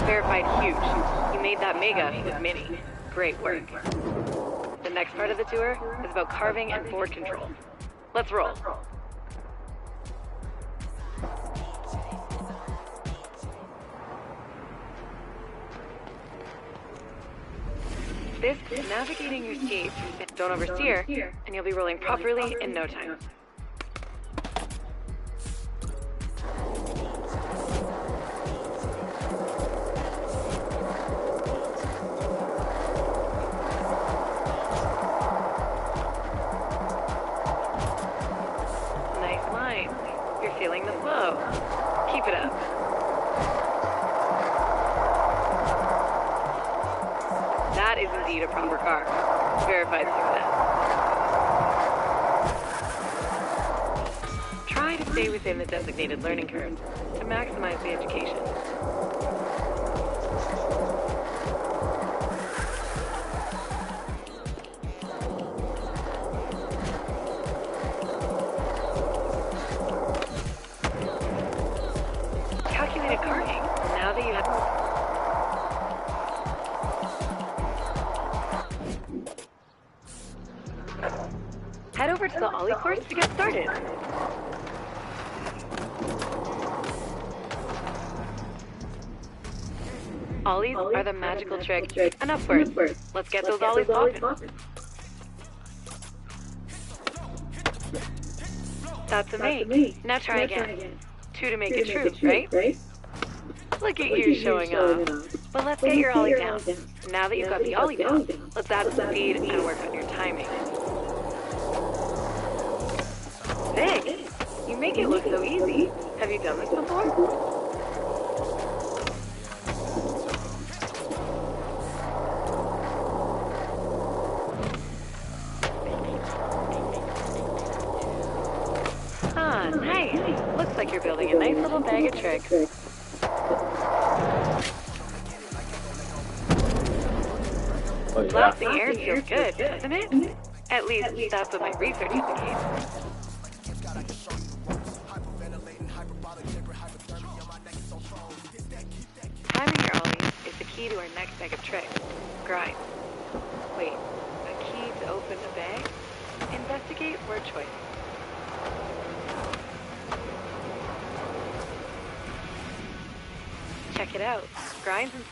Verified huge. You made that mega with Mini. Great work. The next part of the tour is about carving and board control. Let's roll. This is navigating your skates. Don't oversteer, and you'll be rolling properly in no time. Nice line. You're feeling the flow. Keep it up. That is indeed a proper car. Verified success. Try to stay within the designated learning curve to maximize the education. Calculated carving. Now that you have... Head over to the Ollie course to get started. Ollies are the magical trick. And upwards. Let's get those Ollies popping. That's a make. Now try again. 2 to make it true, right? Look at you showing off. But let's get your Ollie down. Now that you've got the Ollie down, let's add some speed and work on your timing. Vic, you make it look so easy. Have you done this before? Ah, nice. Looks like you're building a nice little bag of tricks. Blasting air feels good, doesn't it? At least that's what my research indicates. Timing your Ollie is the key to our next bag of tricks. Grind. Wait, a key to open the bag? Investigate word choice. Check it out. Grinds and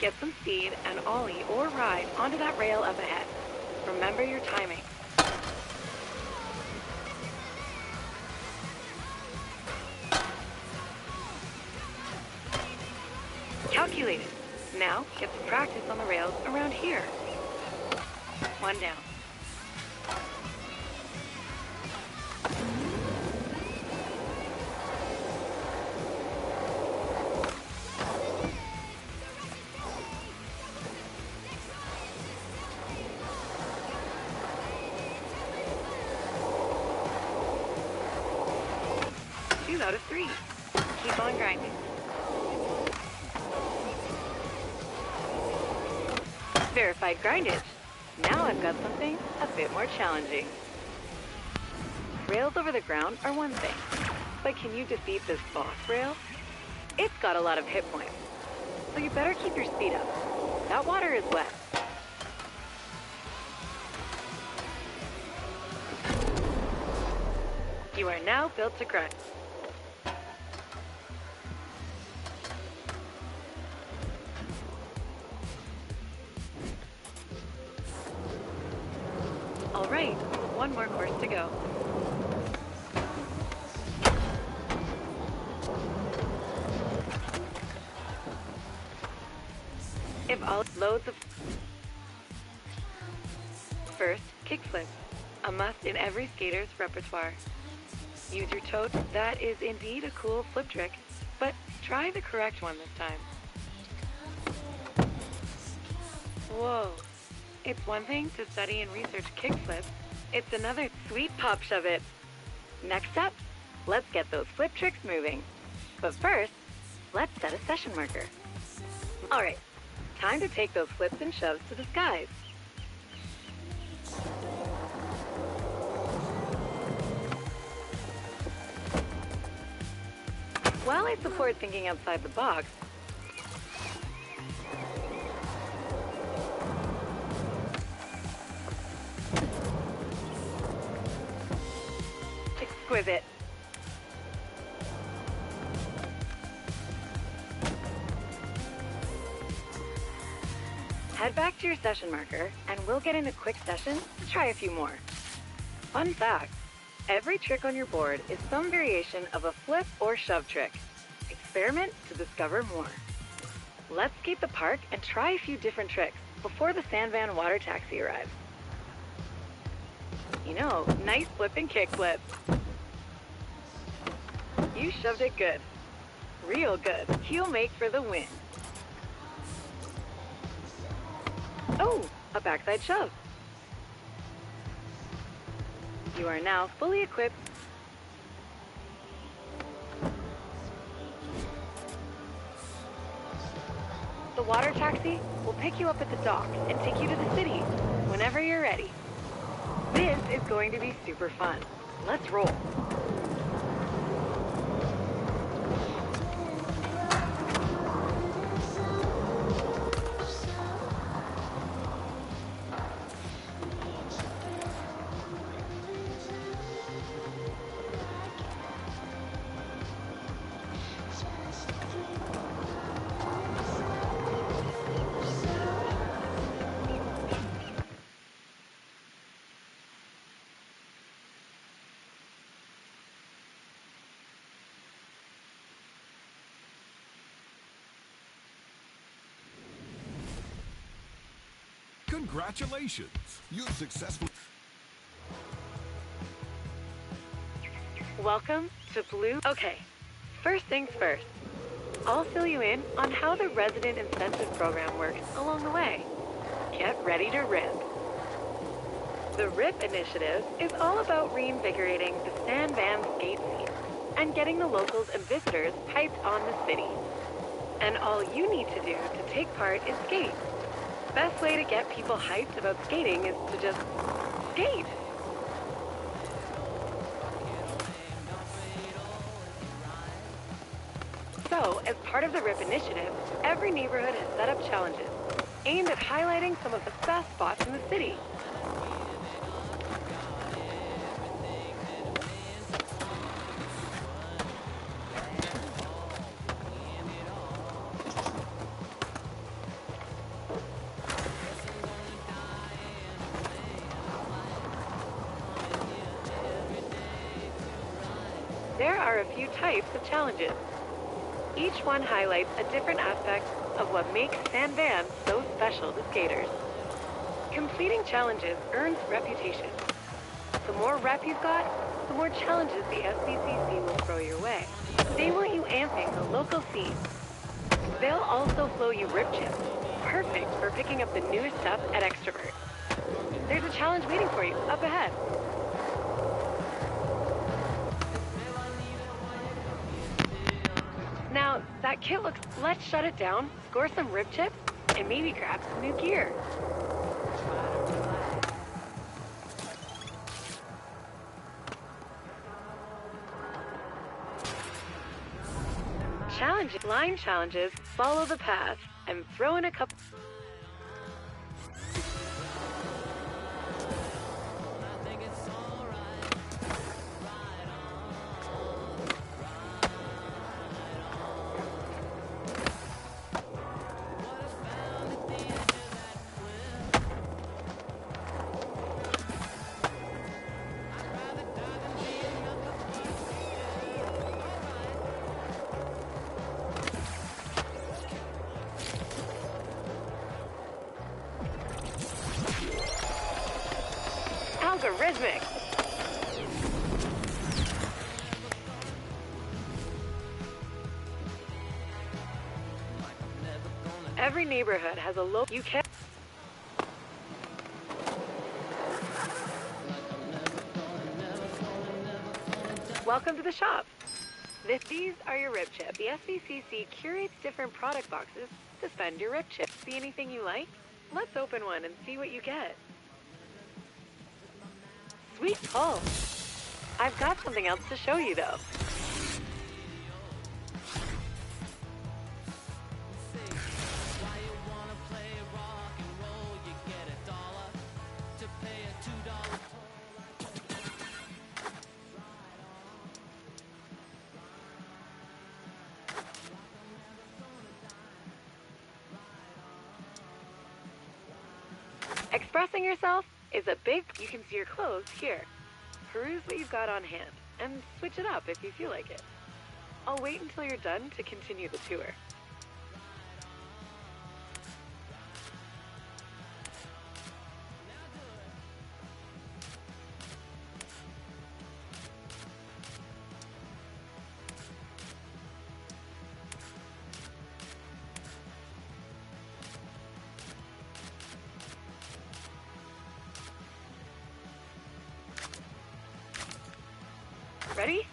get some speed and Ollie or ride onto that rail up ahead. Remember your timing. Calculated. Now, get some practice on the rails around here. 1 down. Out of 3. Keep on grinding. Verified grindage. Now I've got something a bit more challenging. Rails over the ground are one thing, but can you defeat this boss rail? It's got a lot of hit points, so you better keep your speed up. That water is wet. You are now built to grind. All right, 1 more course to go. If all loads of... First, kickflip. A must in every skater's repertoire. Use your toe. That is indeed a cool flip trick, but try the correct one this time. Whoa. It's one thing to study and research kickflips. It's another sweet pop shove it. Next up, let's get those flip tricks moving. But first, let's set a session marker. All right, time to take those flips and shoves to the skies. While I support thinking outside the box, exquisite. Head back to your session marker, and we'll get in a quick session to try a few more. Fun fact, every trick on your board is some variation of a flip or shove trick. Experiment to discover more. Let's skate the park and try a few different tricks before the Sandvan water taxi arrives. You know, nice flip and kick flip. You shoved it good. Real good. Heel make for the win. Oh, a backside shove. You are now fully equipped. The water taxi will pick you up at the dock and take you to the city whenever you're ready. This is going to be super fun. Let's roll. Congratulations! You successfully... Welcome to Blue. Okay, first things first. I'll fill you in on how the Resident Incentive Program works along the way. Get ready to rip. The RIP initiative is all about reinvigorating the Sandvan skate scene and getting the locals and visitors hyped on the city. And all you need to do to take part is skate. Best way to get people hyped about skating is to just skate. So, as part of the RIP initiative, every neighborhood has set up challenges aimed at highlighting some of the best spots in the city. There are a few types of challenges. Each one highlights a different aspect of what makes Sandvan so special to skaters. Completing challenges earns reputation. The more rep you've got, the more challenges the SVCC will throw your way. They want you amping the local scene. They'll also flow you rip chips, perfect for picking up the newest stuff at Extrovert. There's a challenge waiting for you up ahead. Now, that kit looks... Let's shut it down, score some rib chips, and maybe grab some new gear. Line challenges, follow the path, and throw in a couple... Algorithmic. Every neighborhood has a local... You can... Welcome to the shop. These are your rip chips. The SVCC curates different product boxes to spend your rip chips. See anything you like? Let's open one and see what you get. Sweet pull. I've got something else to show you, though. Expressing yourself is a big... You can see your clothes here. Peruse what you've got on hand, and switch it up if you feel like it. I'll wait until you're done to continue the tour. Ready?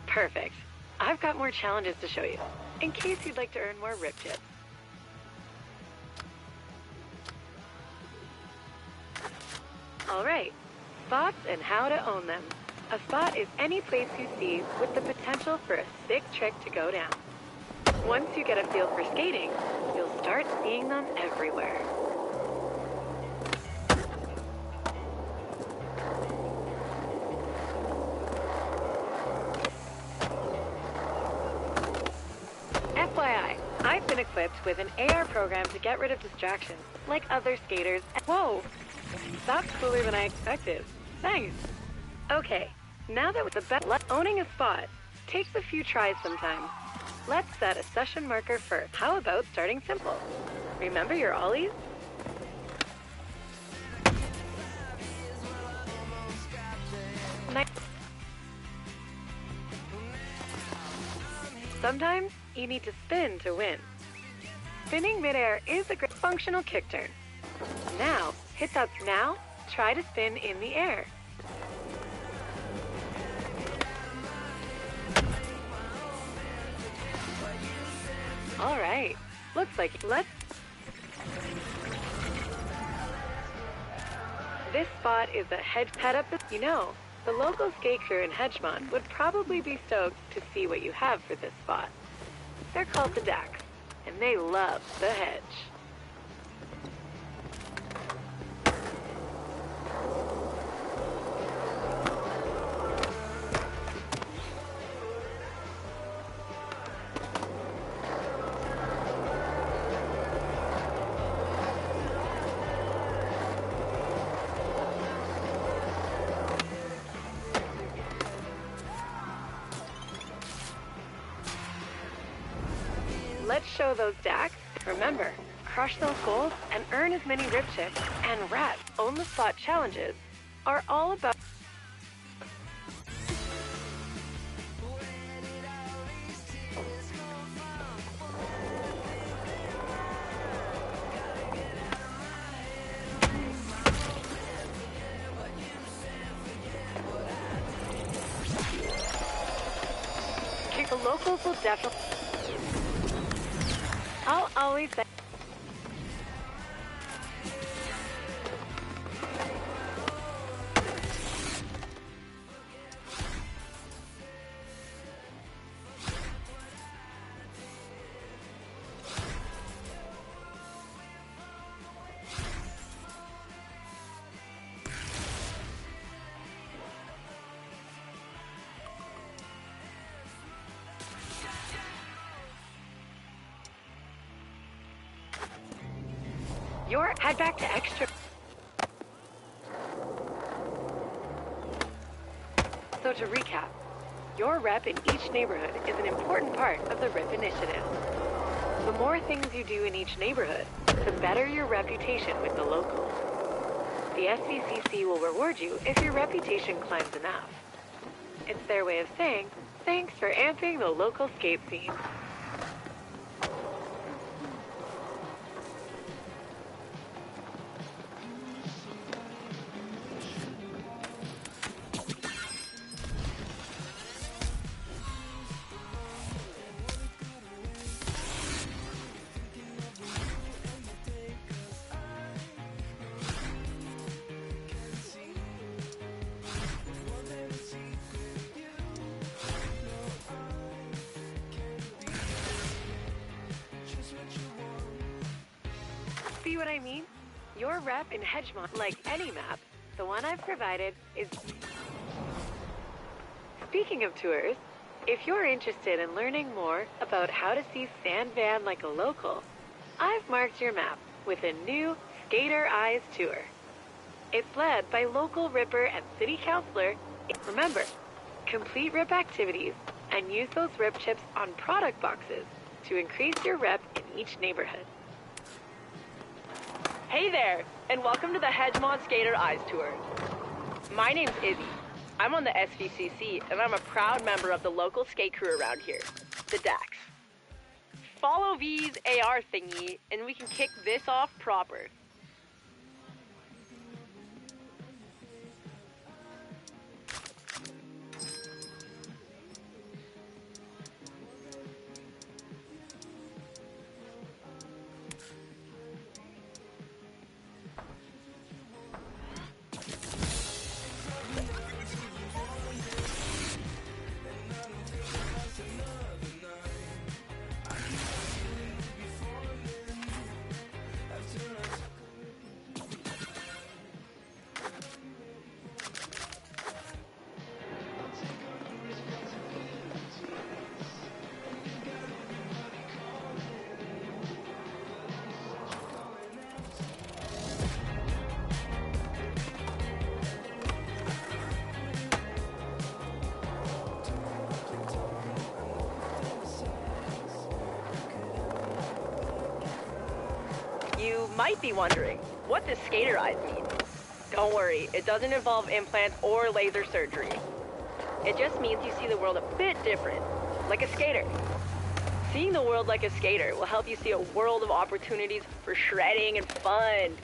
Perfect. I've got more challenges to show you, in case you'd like to earn more rip chips. Alright, spots and how to own them. A spot is any place you see with the potential for a sick trick to go down. Once you get a feel for skating, you'll start seeing them everywhere. FYI, I've been equipped with an AR program to get rid of distractions, like other skaters. Whoa! That's cooler than I expected. Thanks. Okay, now that with the best, owning a spot takes a few tries sometimes. Let's set a session marker first. How about starting simple? Remember your ollies? Nice. Sometimes you need to spin to win. Spinning midair is a great functional kick turn. Now, hit that. Now, try to spin in the air. All right, looks like This spot is a head up. You know, the local skate crew in Hedgemont would probably be stoked to see what you have for this spot. They're called the Dax, and they love the hedge. Let's show those Dax. Remember, crush those goals and earn as many rip chips. And Rats Own the Spot challenges are all about... The locals will definitely... I'll always say... Head back to extra. So to recap, your rep in each neighborhood is an important part of the RIP initiative. The more things you do in each neighborhood, the better your reputation with the locals. The SVCC will reward you if your reputation climbs enough. It's their way of saying, thanks for amping the local skate scene. See what I mean? Your rep in Hedgemont, like any map, the one I've provided is... Speaking of tours, if you're interested in learning more about how to see Sand Van like a local, I've marked your map with a new Skater Eyes tour. It's led by local Ripper and city councilor. Remember, complete RIP activities and use those RIP chips on product boxes to increase your rep in each neighborhood. Hey there, and welcome to the Hedgemont Skater Eyes Tour. My name's Izzy. I'm on the SVCC, and I'm a proud member of the local skate crew around here, the Dax. Follow V's AR thingy, and we can kick this off proper. You might be wondering, what does skater eyes mean? Don't worry, it doesn't involve implants or laser surgery. It just means you see the world a bit different, like a skater. Seeing the world like a skater will help you see a world of opportunities for shredding and fun.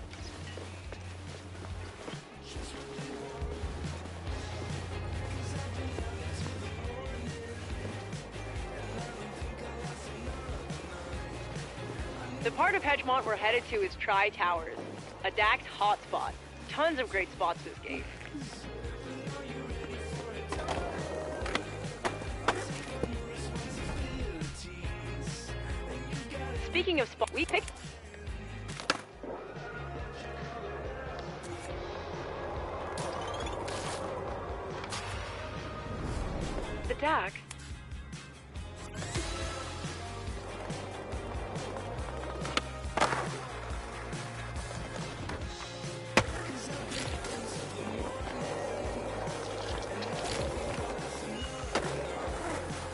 The part of Hedgemont we're headed to is Tri Towers, a Dax hotspot. Tons of great spots to skate. Speaking of spots, we picked... The Dax.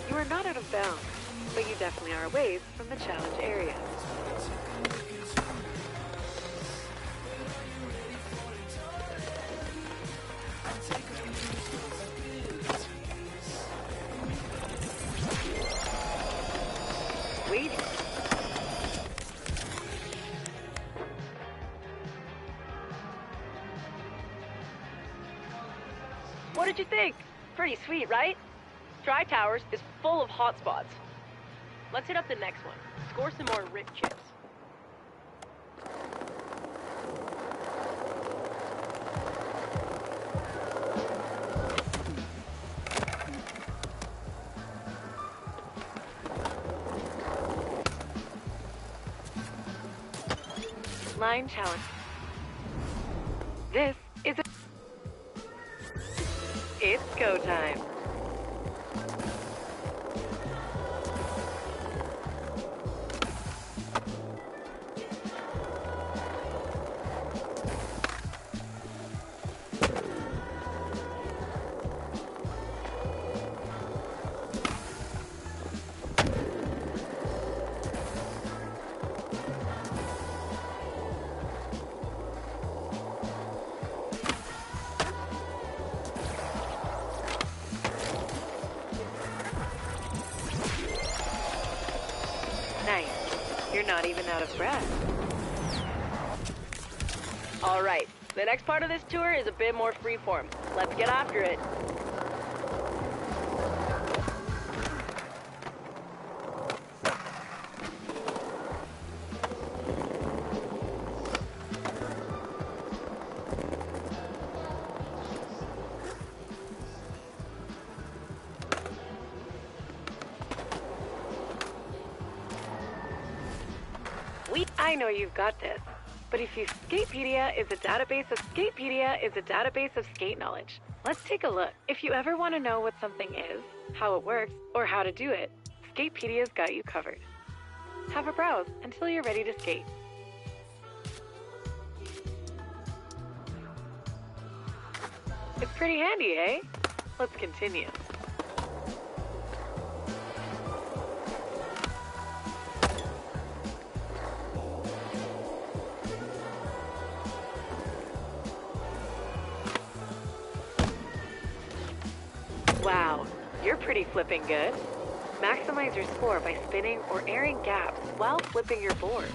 You are not out of bounds, but you definitely are a ways from the challenge area. Waiting. What did you think? Pretty sweet, right? Tri Towers is full of hotspots. Let's hit up the next one. Score some more RIP chips. Line challenge. This is a... It's go time. Nice. You're not even out of breath. All right, the next part of this tour is a bit more freeform. Let's get after it. I know you've got this, but if you Skatepedia is a database of skate knowledge. Let's take a look. If you ever want to know what something is, how it works, or how to do it, Skatepedia's got you covered. Have a browse until you're ready to skate. It's pretty handy, eh? Let's continue. Wow, you're pretty flipping good. Maximize your score by spinning or airing gaps while flipping your board.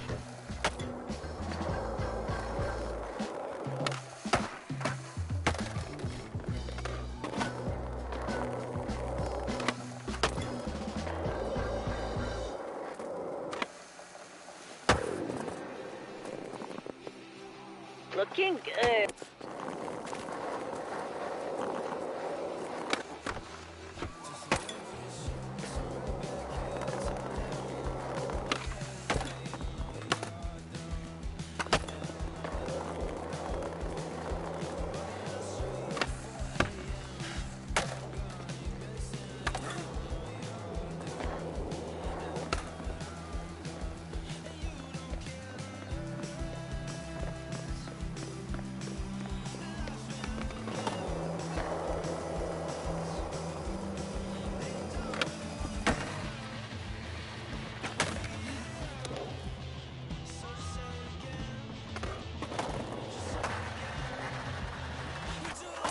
Looking good.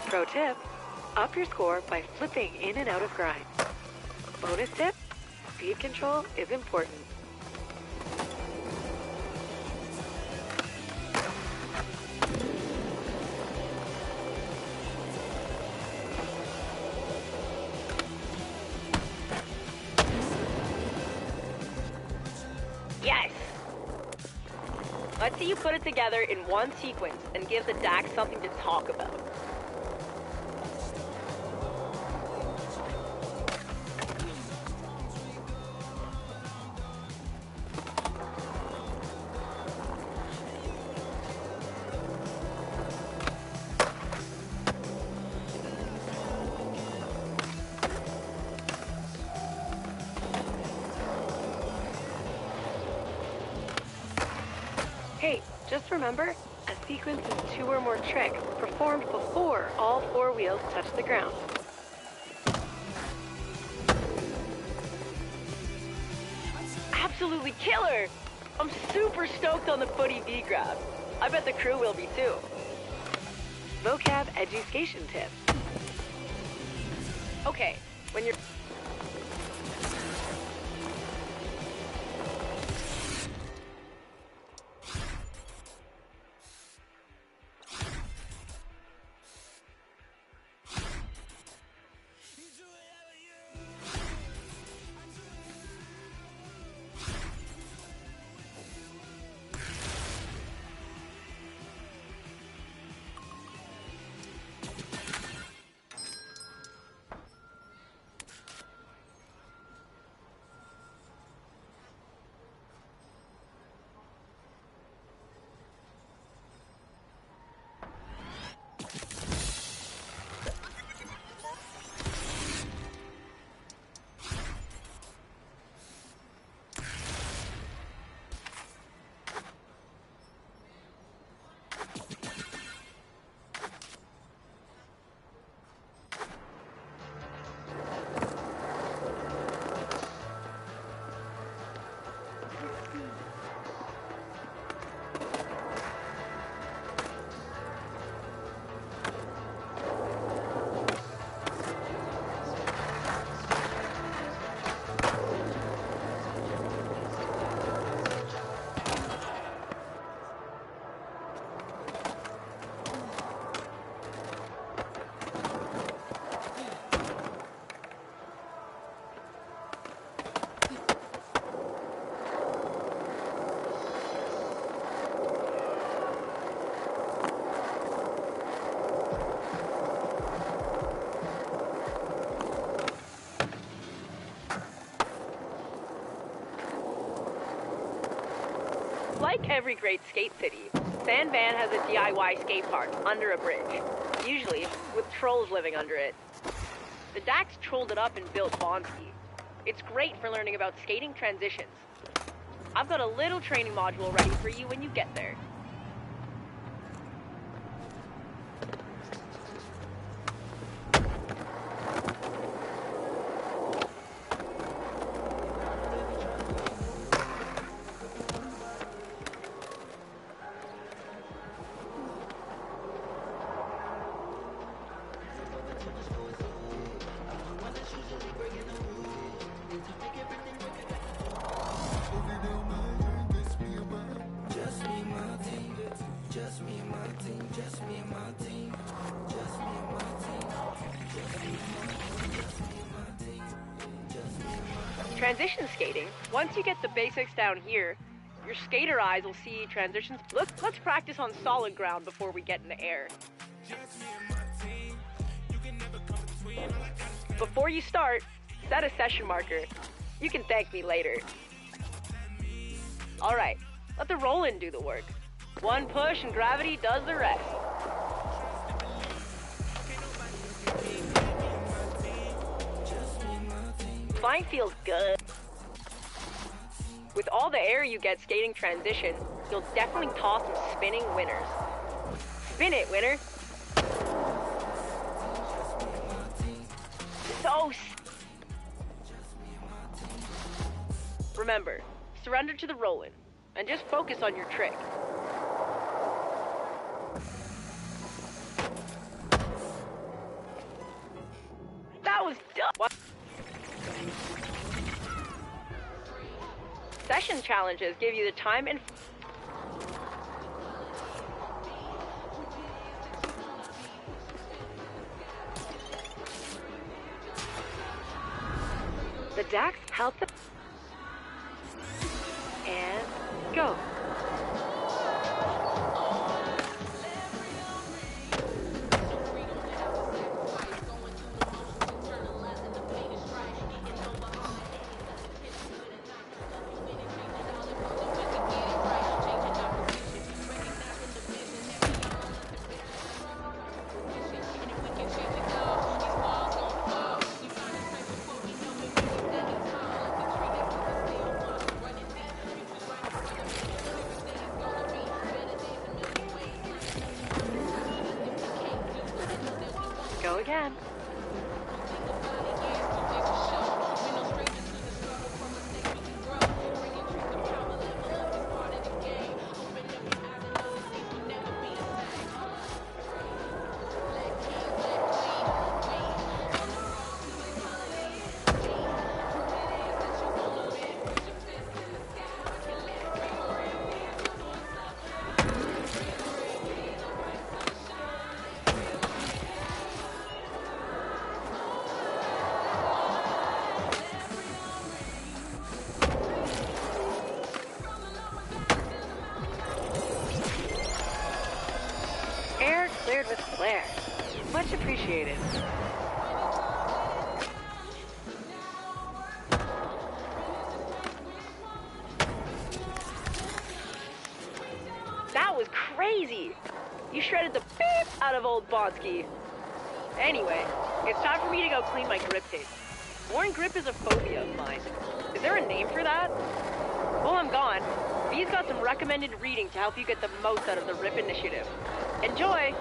Pro tip, up your score by flipping in and out of grinds. Bonus tip, speed control is important. Yes! Let's see you put it together in one sequence and give the Dax something to talk about. Hey, just remember, a sequence is 2 or more tricks performed before all 4 wheels touch the ground. Absolutely killer! I'm super stoked on the footy V-grab. I bet the crew will be too. Vocab education tip. Okay, when you're... Like every great skate city, San Van has a DIY skate park under a bridge, usually with trolls living under it. The Dax trolled it up and built Bonski. It's great for learning about skating transitions. I've got a little training module ready for you when you get there. Transition skating. Once you get the basics down here, your skater eyes will see transitions. Let's practice on solid ground before we get in the air. Before you start, set a session marker. You can thank me later. Alright, let the roll-in do the work. One push and gravity does the rest. Flying feels good. With all the air you get skating transition, you'll definitely toss some spinning winners. Spin it, winner! Remember, surrender to the roll-in, and just focus on your trick. That was dumb! Session challenges give you the time and... The Dax help the... And go. Go again. Air cleared with flair. Much appreciated. That was crazy! You shredded the beep out of old Bonsky. Anyway, it's time for me to go clean my grip tape. Worn grip is a phobia of mine. Is there a name for that? While I'm gone, V's got some recommended reading to help you get the most out of the RIP initiative. Enjoy!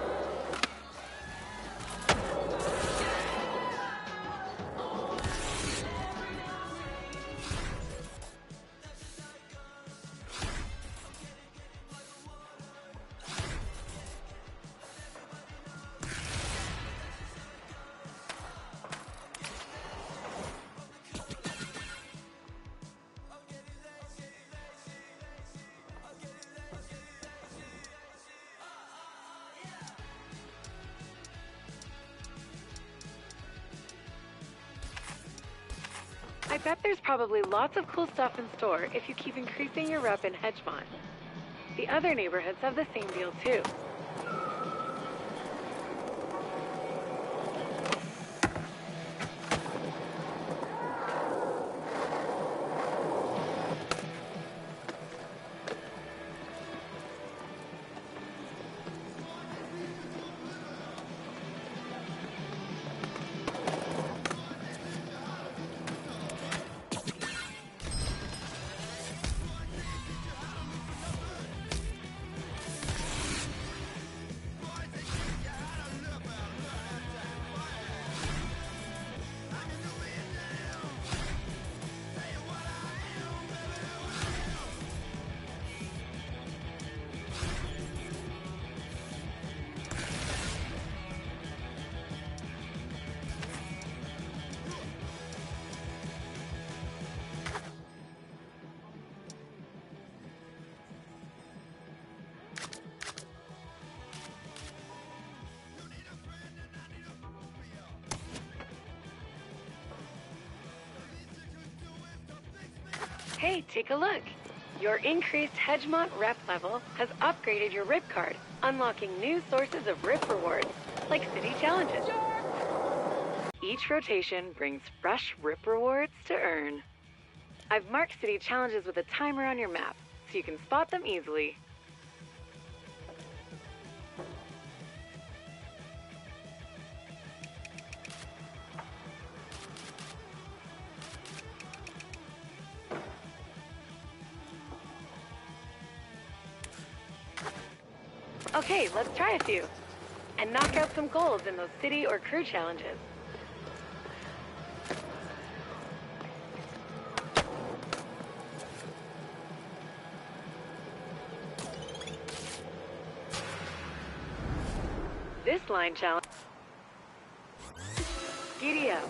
I bet there's probably lots of cool stuff in store if you keep increasing your rep in Hedgemont. The other neighborhoods have the same deal too. Hey, take a look. Your increased Hedgemont rep level has upgraded your RIP card, unlocking new sources of RIP rewards, like city challenges. Each rotation brings fresh RIP rewards to earn. I've marked city challenges with a timer on your map, so you can spot them easily. Okay, let's try a few. And knock out some golds in those city or crew challenges. This line challenge. Giddy up.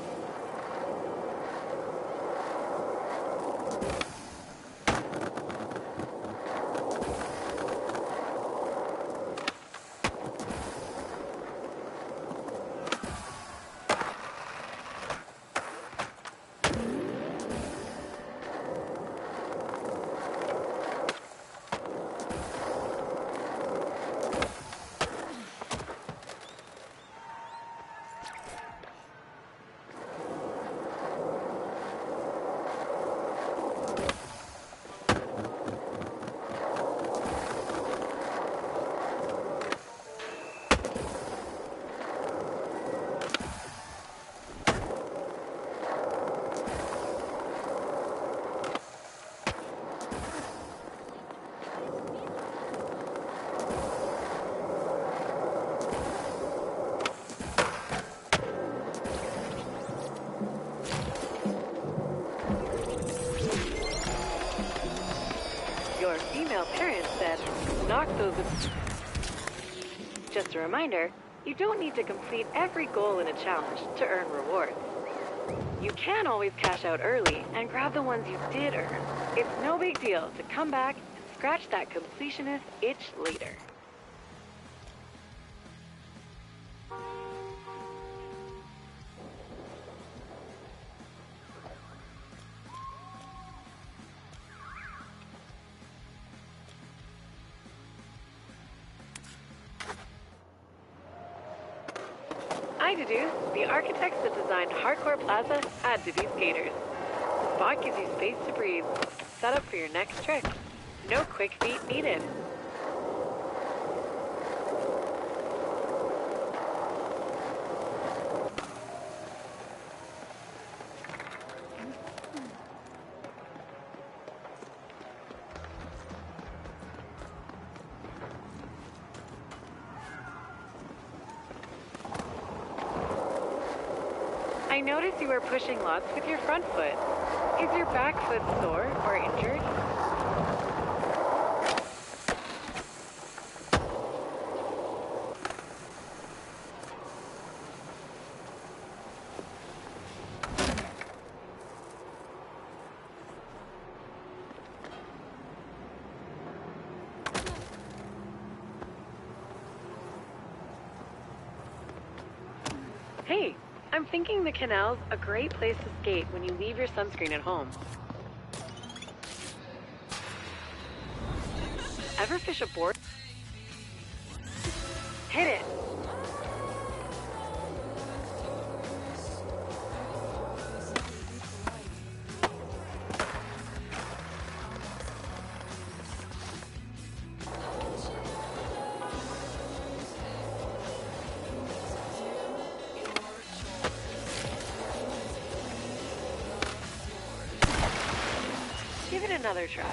Your female parent said, knock those... Just a reminder, you don't need to complete every goal in a challenge to earn rewards. You can always cash out early and grab the ones you did earn. It's no big deal to come back and scratch that completionist itch later. I deduce the architects that designed Hardcore Plaza had to be skaters. The spot gives you space to breathe. Set up for your next trick. No quick feet needed. I noticed you were pushing lots with your front foot. Is your back foot sore or injured? Hey, I'm thinking the canal's a great place to skate when you leave your sunscreen at home. Ever fish a board? Hit it! Give it another try.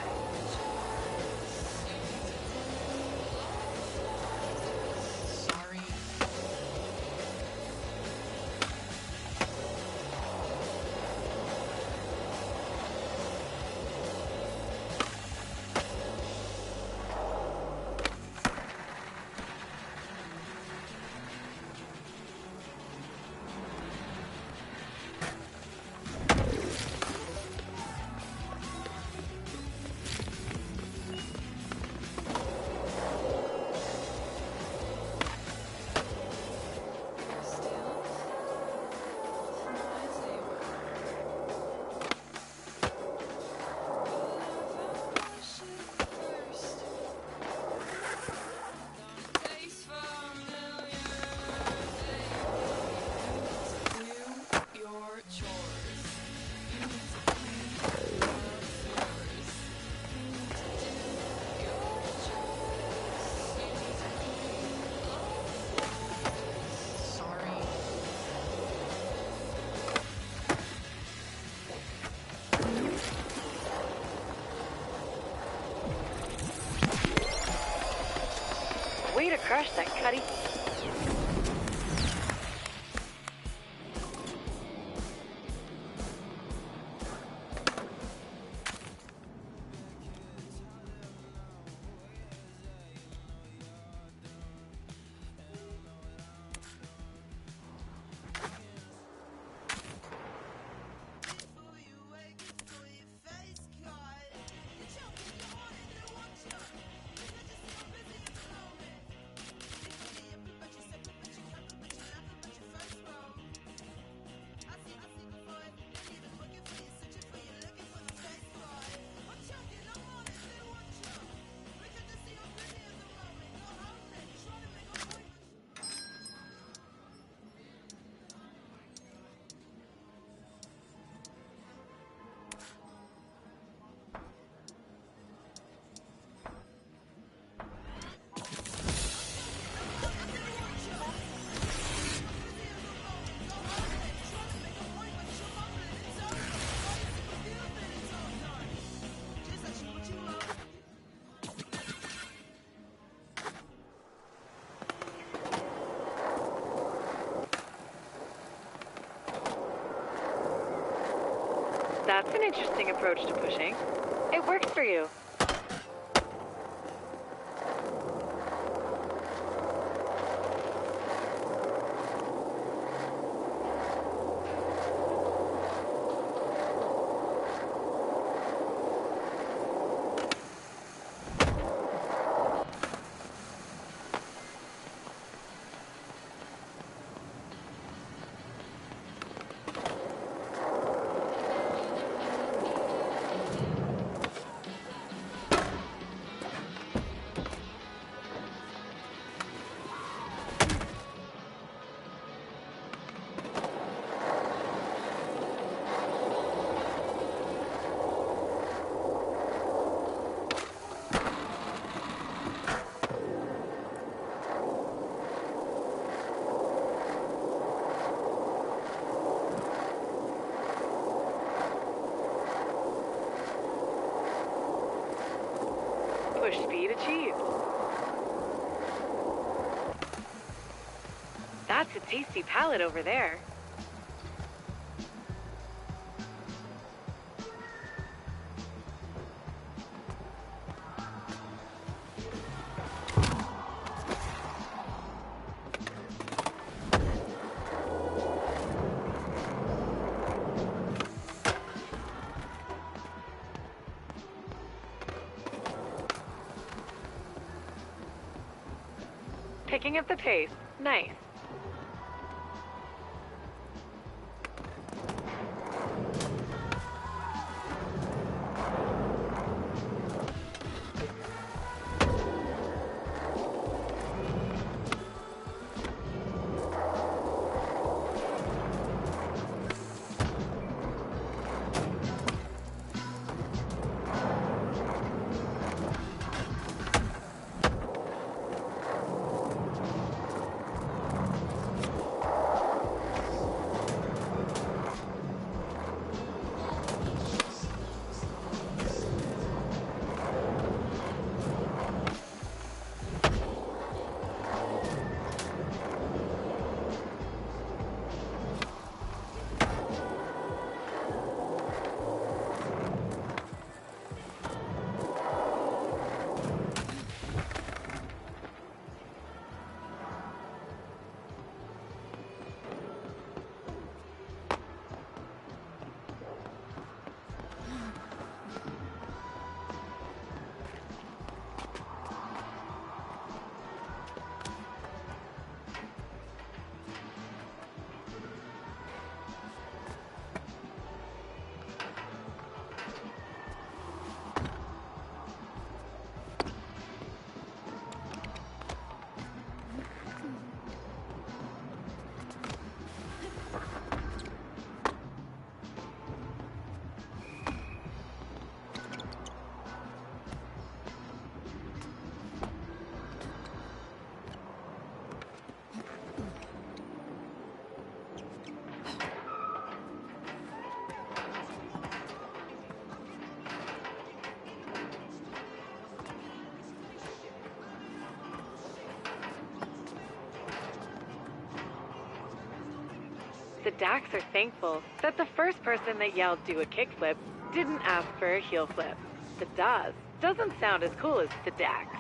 Way to crush that, Cuddy. That's an interesting approach to pushing. It works for you. Push speed achieved. That's a tasty pallet over there. Picking up the pace. Nice. The Dax are thankful that the first person that yelled do a kickflip didn't ask for a heel flip. The Daz doesn't sound as cool as the Dax.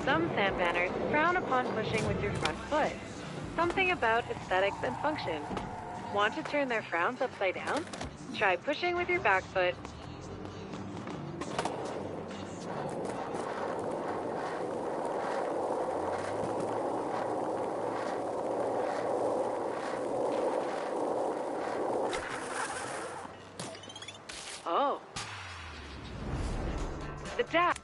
Some sand banners frown upon pushing with your front foot. Something about aesthetics and function. Want to turn their frowns upside down? Try pushing with your back foot. Oh. The Dax.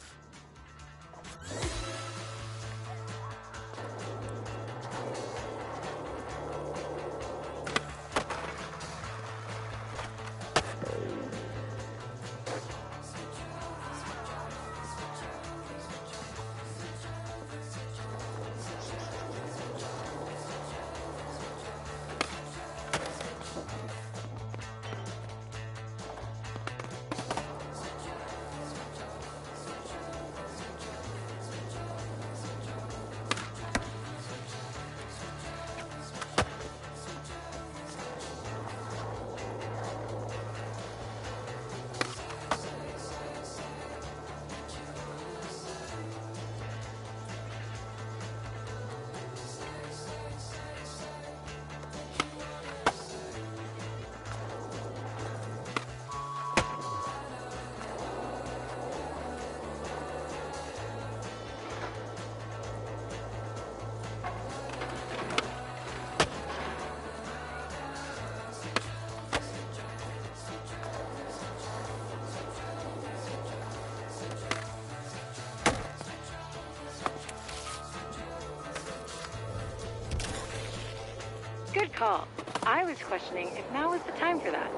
Good call. I was questioning if now was the time for that.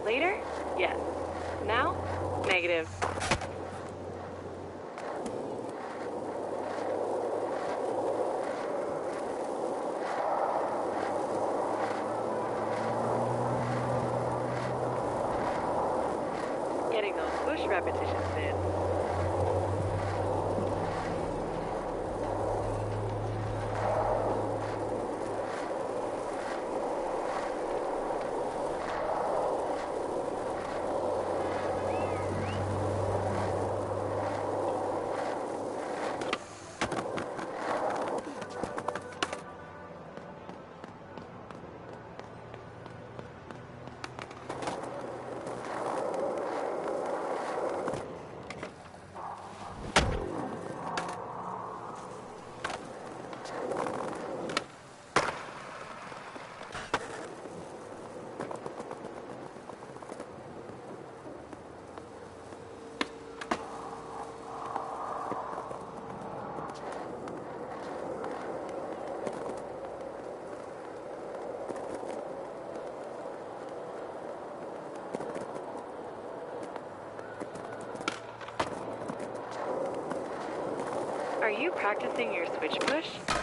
Later? Yes. Now? Negative. Getting those push repetitions in. you practicing your switch push?